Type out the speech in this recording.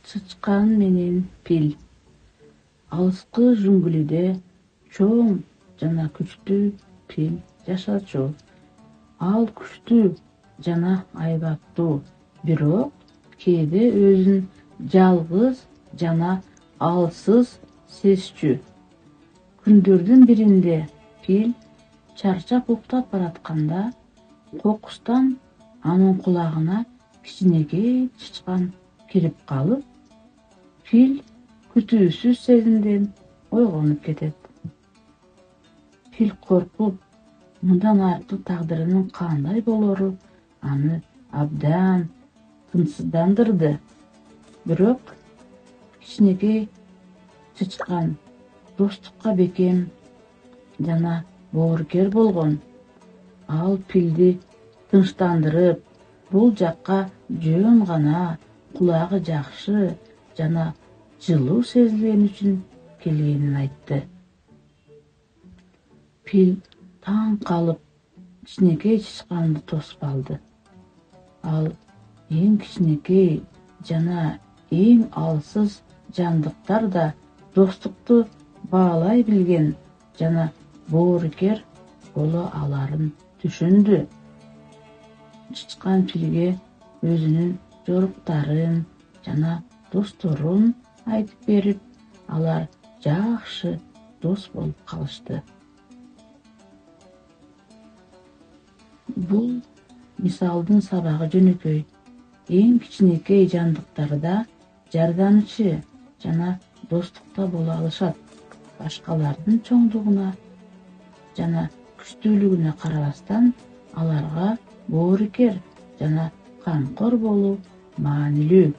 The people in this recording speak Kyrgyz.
Чычкан менен пил. Алыскы жүңгүлүдө чоң жана күчтүү пил жашачу. Ал күчтүү жана айбаттуу, бирок кээде өзүн жалгыз жана алсыз сезчү. Күндөрдүн биринде пил чарчап уктап баратканда кокустан анын кулагына кичинекей чычкан кирип калып, пил күтүүсүз сезимден ойгонуп кетет. Пил коркуп, мындан аркы тагдырынын кандай болору аны абдан тынчсыздандырды. Бирок кичинекей чычкан достукка бекем жана боорукер болгон. Ал пилди тынчтандырып, бул жакка жөн гана кулагы жакшы жана жылуу сезилгени үчүн келгенин айтты. Пил таң калып, кичинекей чычканды тосуп алды. Ал эң кичинекей жана эң алсыз жандыктар да достукту баалай билген жана боорукер боло аларын түшүндү. Чычкан пилге өзүнүн жоруктарын жана досторун айтып берип, алар жакшы дос болуп калышты. Бул мисалдын сабагы жөнөкөй. Эң кичинекей жандыктарда жардамчы жана достукта боло алышат. Башкалардын чоңдугуна жана күчтүүлүгүнө карабастан аларга боорукер жана камкор болуу маанилүү.